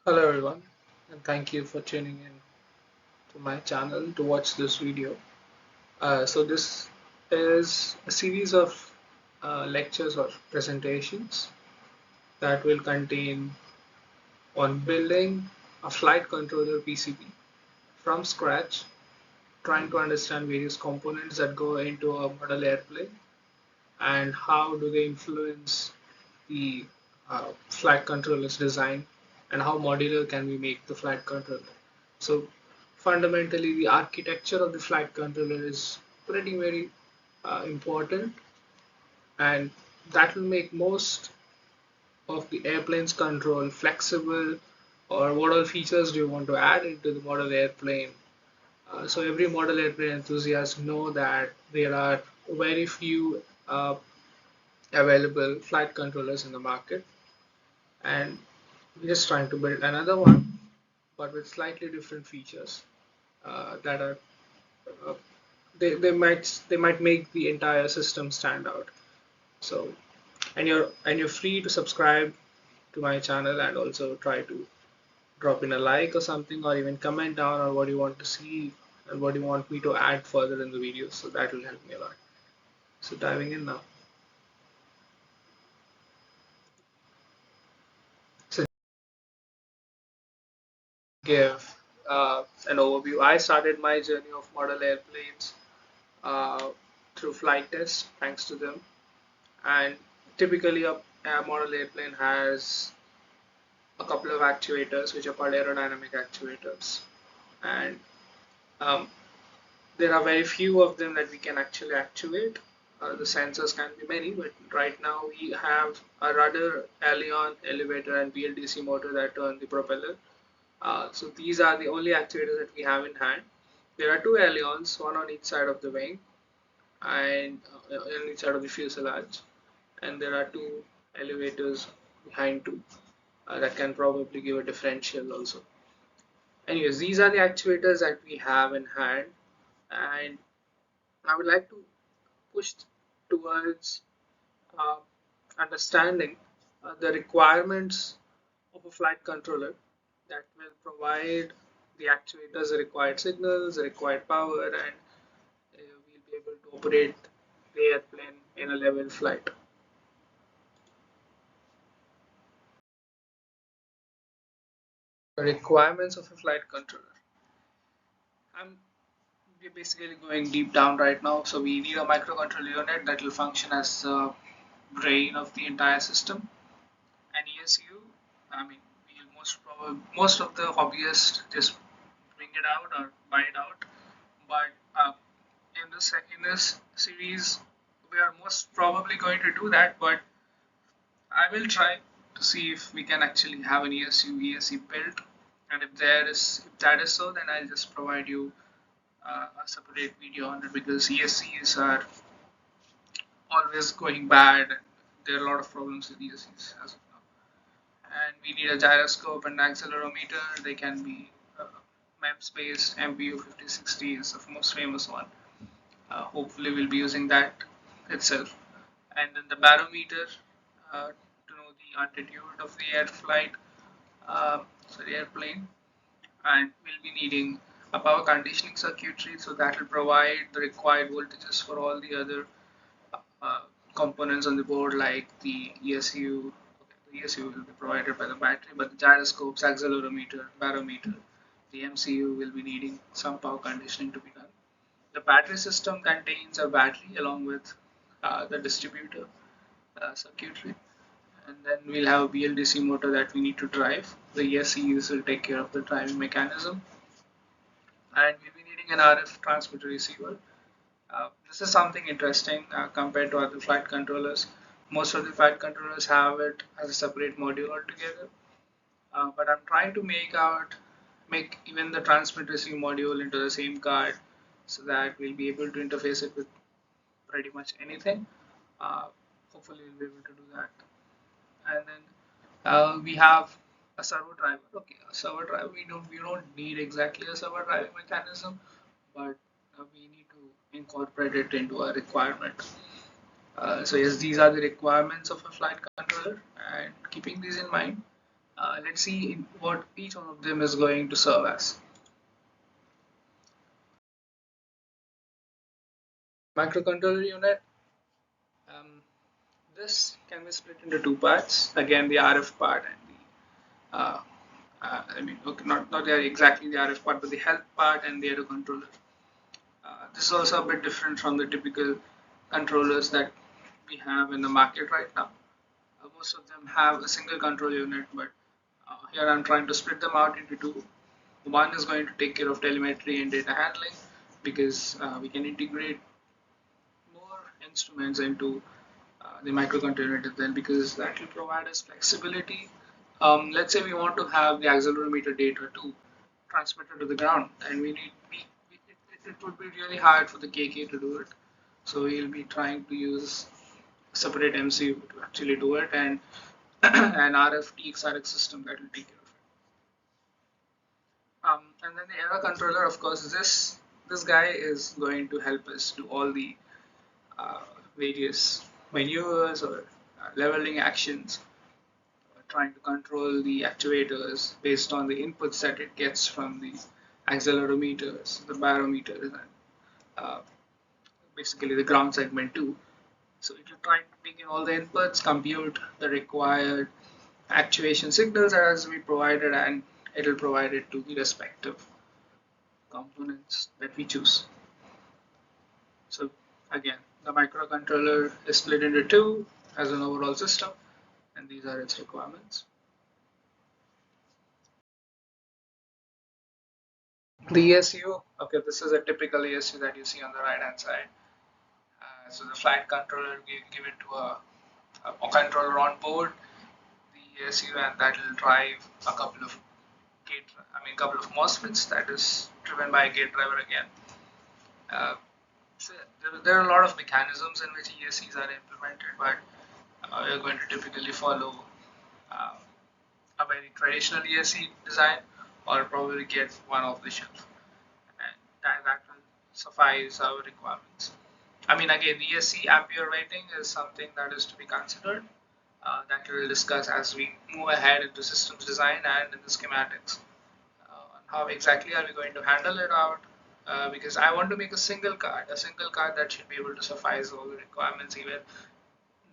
Hello everyone, and thank you for tuning in to my channel to watch this video. This is a series of lectures or presentations that will contain on building a flight controller PCB from scratch, trying to understand various components that go into a model airplane and how do they influence the flight controller's design and how modular can we make the flight controller. So fundamentally the architecture of the flight controller is pretty very important, and that will make most of the airplane's control flexible, or what all features do you want to add into the model airplane. So every model airplane enthusiast know that there are very few available flight controllers in the market, and we're just trying to build another one but with slightly different features that are uh, they might make the entire system stand out. So and you're free to subscribe to my channel and also try to drop in a like or something, or even comment down on what you want to see and what you want me to add further in the videos, so that will help me a lot. So diving in now. So give an overview. I started my journey of model airplanes uh, through flight tests, thanks to them. And typically, a model airplane has a couple of actuators, which are called aerodynamic actuators. And um, there are very few of them that we can actually actuate. The sensors can be many, but right now we have a rudder, aileron, elevator, and BLDC motor that turn the propeller. So these are the only actuators that we have in hand. There are two ailerons, one on each side of the wing and on each side of the fuselage, and there are two elevators behind too that can probably give a differential also. Anyways, these are the actuators that we have in hand, and I would like to push towards uh, understanding the requirements of a flight controller that will provide the actuators the required signals, the required power, and we'll be able to operate the airplane in a level flight. The requirements of a flight controller. I'm We're basically going deep down right now. So we need a microcontroller unit that will function as the brain of the entire system. An ESU, I mean, we'll most of the hobbyists just bring it out or buy it out. But in this series, we are most probably going to do that. But I will try to see if we can actually have an ESU built. And if that is so, then I'll just provide you a separate video on it, because ESCs are always going bad. There are a lot of problems with ESCs as of now. And we need a gyroscope and accelerometer. They can be MEMS based. MPU 5060 is the most famous one. Hopefully, we'll be using that itself. And then the barometer to know the altitude of the airplane. And we'll be needing a power conditioning circuitry, so that will provide the required voltages for all the other uh, components on the board, like the ESU. Okay, the ESU will be provided by the battery, but the gyroscopes, accelerometer, barometer, the MCU will be needing some power conditioning to be done. The battery system contains a battery along with the distributor circuitry, and then we'll have a BLDC motor that we need to drive. The ESCUs will take care of the driving mechanism, and we'll be needing an RF transmitter receiver. This is something interesting compared to other flight controllers. Most of the flight controllers have it as a separate module altogether, but I'm trying to make even the transmit receive module into the same card, so that we'll be able to interface it with pretty much anything. Uh, Hopefully, we'll be able to do that. And then we have a servo driver. Okay, a servo driver. We don't need exactly a servo driving mechanism, but we need to incorporate it into a requirement. So yes, these are the requirements of a flight controller, and keeping these in mind, Let's see what each one of them is going to serve as. Microcontroller unit. Um, this can be split into two parts. Again, the RF part and the I mean, okay, not exactly the RF part, but the health part and the auto controller. This is also a bit different from the typical controllers that we have in the market right now. Most of them have a single control unit, but here I'm trying to split them out into two. One is going to take care of telemetry and data handling because we can integrate more instruments into the microcontroller then because that will provide us flexibility. Let's say we want to have the accelerometer data to transmit it to the ground, and it would be really hard for the KK to do it. So we'll be trying to use separate MCU to actually do it, and an RF TXRX system that will take care of it. And then the error controller, of course, this guy is going to help us do all the uh, various maneuvers or leveling actions, trying to control the actuators based on the inputs that it gets from the accelerometers, the barometers, and uh, basically the ground segment too. So it will try to take in all the inputs, compute the required actuation signals as we provided, and it will provide it to the respective components that we choose. So again, the microcontroller is split into two as an overall system, and these are its requirements. The ESU, okay, this is a typical ESU that you see on the right hand side. So the flight controller, we give it to a controller on board the ESU, and that will drive a couple of couple of MOSFETs that is driven by a gate driver again. Uh, so there are a lot of mechanisms in which ESCs are implemented, but we are going to typically follow uh, a very traditional ESC design or probably get one off the shelf, and that will suffice our requirements. I mean, again, ESC ampere rating is something that is to be considered. That we'll discuss as we move ahead into systems design and in the schematics. How exactly are we going to handle it out? Because I want to make a single card that should be able to suffice all the requirements. Even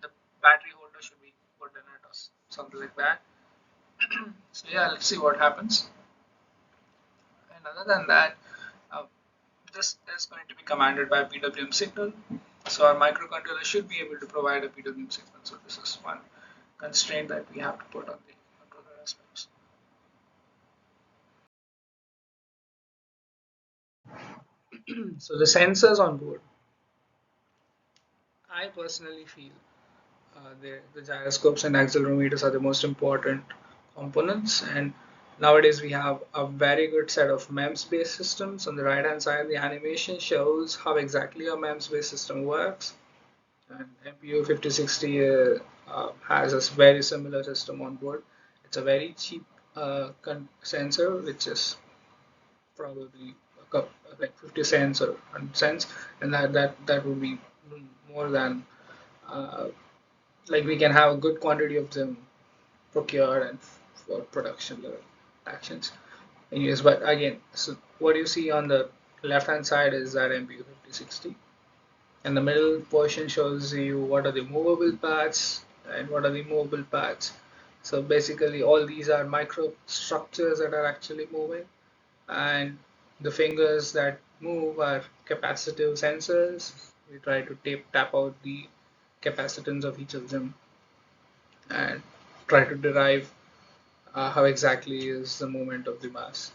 the battery holder should be put in it or something like that. So yeah, let's see what happens. And other than that, uh, this is going to be commanded by a PWM signal. So our microcontroller should be able to provide a PWM signal. So this is one constraint that we have to put on the controller aspects. So the sensors on board, I personally feel the gyroscopes and accelerometers are the most important components, and nowadays we have a very good set of MEMS based systems. On the right hand side, the animation shows how exactly a MEMS based system works, and MPU 5060 has a very similar system on board. It's a very cheap sensor, which is probably like 50 cents or 100 cents, and that would be more than uh, like we can have a good quantity of them procured and for production level actions in use. But again, so what you see on the left hand side is that MPU 5060, and the middle portion shows you what are the movable parts and what are the movable parts. So basically, all these are microstructures that are actually moving, and the fingers that move are capacitive sensors. We try to tap out the capacitance of each of them and try to derive how exactly is the moment of the mass.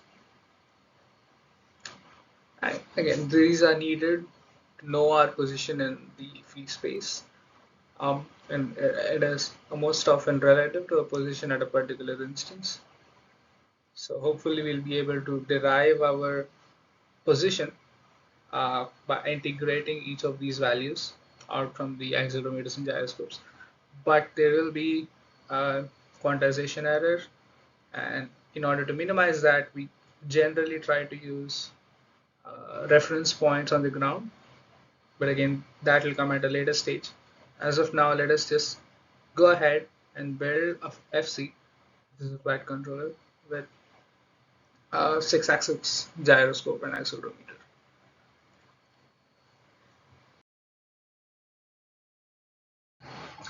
And again, these are needed to know our position in the free space. And it is most often relative to a position at a particular instance. So hopefully we'll be able to derive our position by integrating each of these values out from the accelerometers and gyroscopes. But there will be quantization error, and in order to minimize that, we generally try to use reference points on the ground. But again, that will come at a later stage. As of now, let us just go ahead and build a FC This is a flight controller with a 6-axis gyroscope and accelerometer.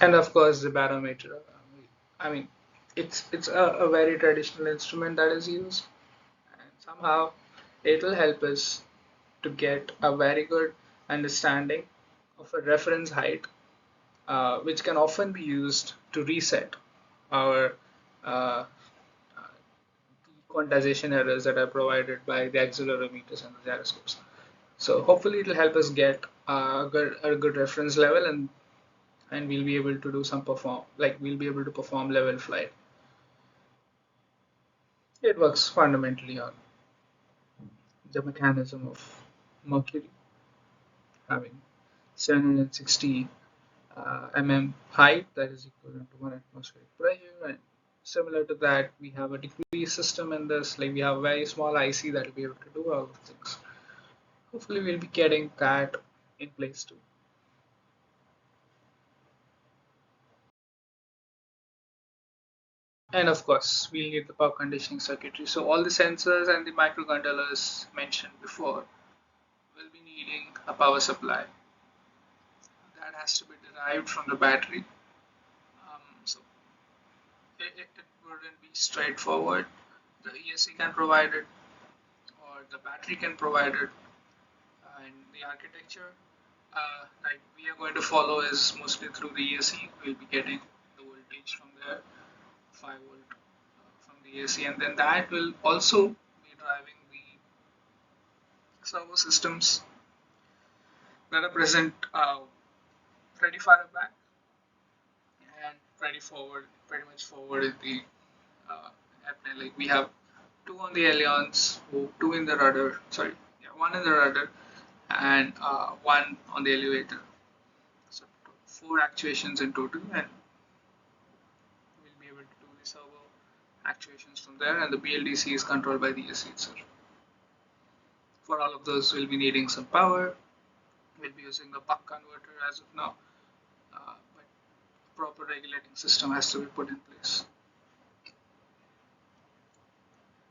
And of course the barometer. I mean, it's a very traditional instrument that is used, and somehow it will help us to get a very good understanding of a reference height, which can often be used to reset our uh, quantization errors that are provided by the accelerometers and the gyroscopes. So hopefully it will help us get a good reference level, and we'll be able to do some perform like we'll be able to perform level flight. It works fundamentally on the mechanism of Mercury having 760 mm height, that is equivalent to 1 atmospheric pressure, and similar to that we have a decrease system in this, like we have a very small IC that will be able to do all of things. Hopefully we'll be getting that in place too. And of course we'll need the power conditioning circuitry, so all the sensors and the microcontrollers mentioned before will be needing a power supply that has to be derived from the battery. So it wouldn't be straightforward. The ESC can provide it, or the battery can provide it, and the architecture like we are going to follow is mostly through the ESC. We'll be getting the voltage from there, 5 volt from the ESC, and then that will also be driving the servo systems that are present pretty far back and pretty much forward in the airplane. Like we have two on the ailerons, two in the rudder. Sorry, yeah, one in the rudder and one on the elevator. So four actuations in total, and we'll be able to do the servo actuations from there. And the BLDC is controlled by the AC itself. For all of those, we'll be needing some power. We'll be using a buck converter as of now, but proper regulating system has to be put in place.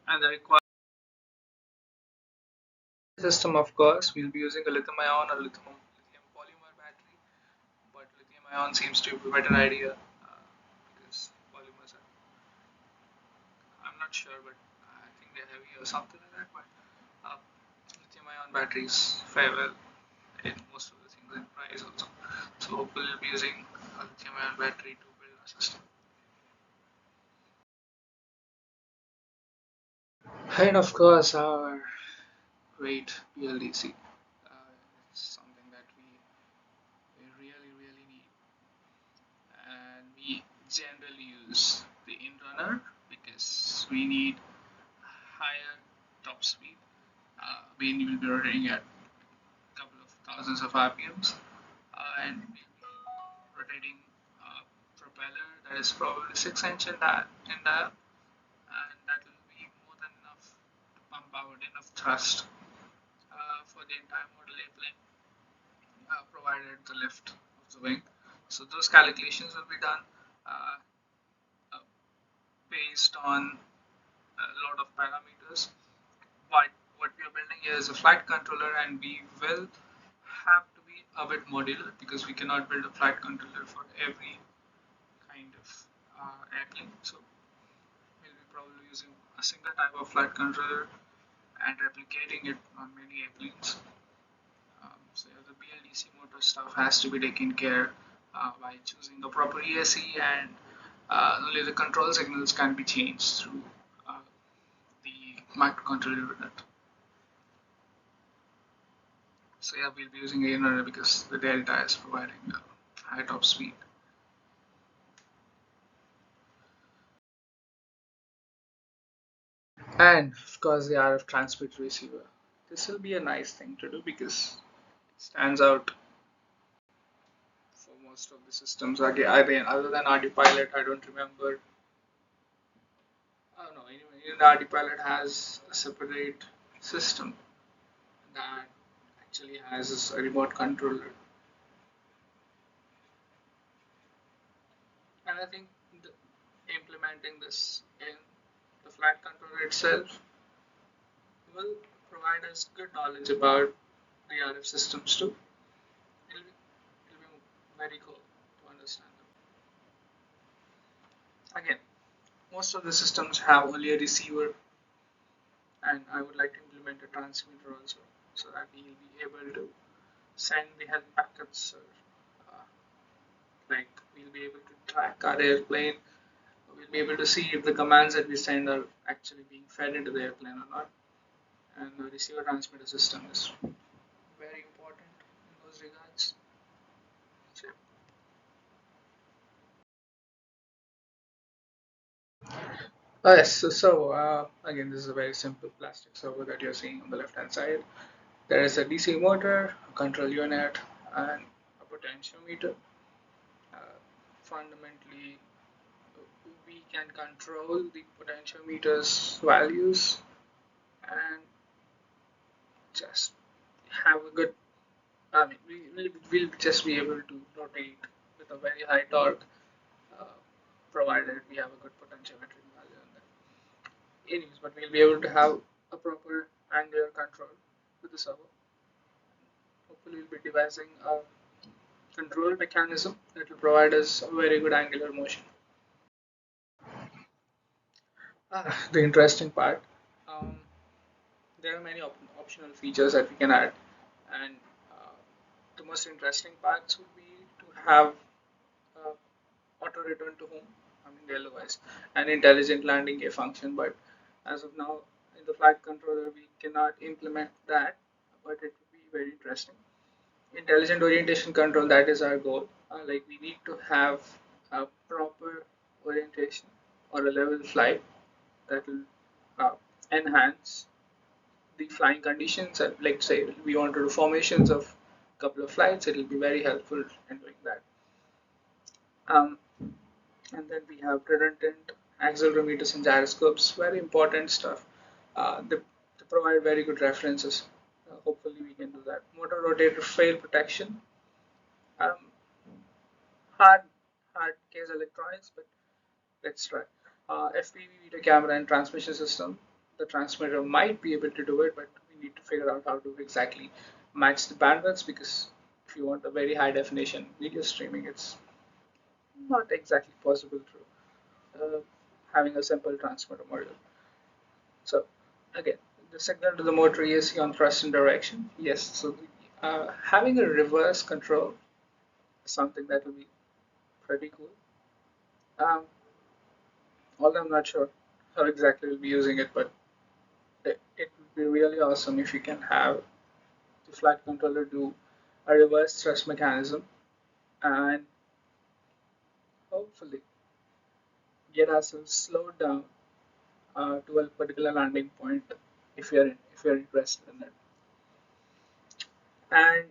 And the required system, of course, we'll be using a lithium ion or lithium polymer battery, but lithium ion seems to be a better idea because polymers are, I'm not sure, but I think they're heavy or something like that. But lithium ion batteries fare well in most of the things in price also. So hopefully we'll be using a lithium ion battery to build our system. And of course, our great BLDC. It's something that we really, really need. And we generally use the inrunner because we need higher top speed. We will be rotating at a couple of thousands of RPMs, and we'll be rotating a propeller that is probably 6 inch in diameter, and that will be more than enough to pump out enough thrust for the entire model airplane, provided the lift of the wing. So those calculations will be done uh, uh, based on a lot of parameters. But what we are building here is a flight controller, and we will have to be a bit modular because we cannot build a flight controller for every kind of airplane. So we'll be probably using a single type of flight controller and replicating it on many airplanes. So yeah, the BLDC motor stuff has to be taken care by choosing a proper ESC, and only the control signals can be changed through uh, the microcontroller unit. So yeah, we'll be using a inverter because the delta is providing high top speed. And of course the RF transmit receiver. This will be a nice thing to do because it stands out for most of the systems. Again, other than RD Pilot, I don't remember. Oh no, even the RD Pilot has a separate system that actually has a remote controller. And I think the, implementing this in flight controller itself will provide us good knowledge about the RF systems too. It'll be very cool to understand them. Again, most of the systems have only a receiver, and I would like to implement a transmitter also, so that we'll be able to send the health packets. Uh, like we'll be able to track our airplane. We'll be able to see if the commands that we send are actually being fed into the airplane or not. And the receiver transmitter system is very important in those regards. So, yes, again, this is a very simple plastic servo that you're seeing on the left hand side. There is a DC motor, a control unit, and a potentiometer. Fundamentally, we can control the potentiometer's values and just have a good. I mean, we'll just be able to rotate with a very high torque, uh, provided we have a good potentiometric value on that. Anyways, but we'll be able to have a proper angular control with the servo. Hopefully, we'll be devising a control mechanism that will provide us a very good angular motion. The interesting part. Um, there are many optional features that we can add, and uh, the most interesting parts would be to have uh, auto return to home, I mean the LOS, and intelligent landing gear function. But as of now, in the flight controller, we cannot implement that, but it would be very interesting. Intelligent orientation control, that is our goal. Like we need to have a proper orientation or a level flight that will uh, enhance the flying conditions. And like say we want to do formations of a couple of flights, it will be very helpful in doing that. Um, and then we have redundant accelerometers and gyroscopes, very important stuff. They provide very good references. Hopefully we can do that. Motor rotator fail protection. Um, hard, hard case electronics, but let's try. FPV video camera and transmission system. The transmitter might be able to do it, but we need to figure out how to exactly match the bandwidths, because if you want a very high definition video streaming, it's not exactly possible through having a simple transmitter module. So again, the signal to the motor ESC on thrust and direction. Yes, so having a reverse control is something that will be pretty cool. Um, Although I'm not sure how exactly we'll be using it, but it would be really awesome if you can have the flight controller do a reverse thrust mechanism and hopefully get ourselves slowed down to a particular landing point if you're interested in it. And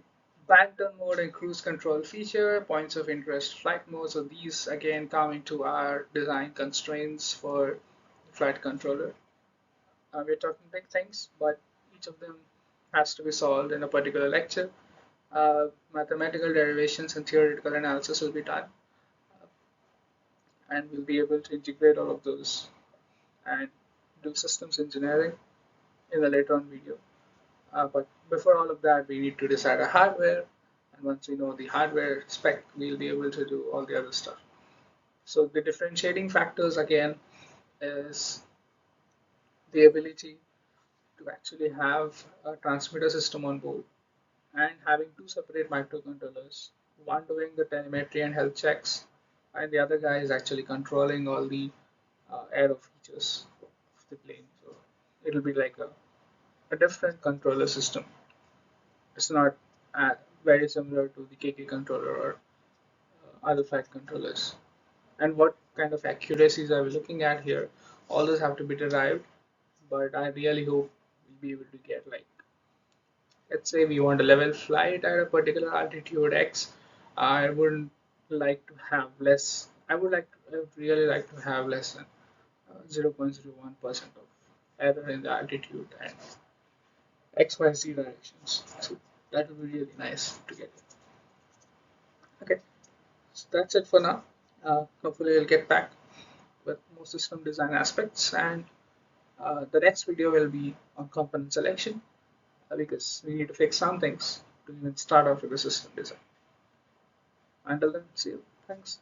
back down mode and cruise control feature, points of interest, flight mode. So these again come into our design constraints for flight controller. We're talking big things, but each of them has to be solved in a particular lecture. Mathematical derivations and theoretical analysis will be done, and we'll be able to integrate all of those and do systems engineering in the later on video. But before all of that, we need to decide a hardware, and once we know the hardware spec, we'll be able to do all the other stuff. So the differentiating factors again is the ability to actually have a transmitter system on board and having two separate microcontrollers, one doing the telemetry and health checks, and the other guy is actually controlling all the aero features of the plane. So it'll be like a different controller system. It's not very similar to the KK controller or other flight controllers. And what kind of accuracies are we looking at here? All those have to be derived, but I really hope we'll be able to get, like, let's say we want a level flight at a particular altitude X. I wouldn't like to have less. I would really like to have less than 0.01% of error in the altitude and XYZ directions. So that would be really nice to get. Okay, so that's it for now. Hopefully, I'll get back with more system design aspects, and The next video will be on component selection because we need to fix some things to even start off with the system design. Until then, see you. Thanks.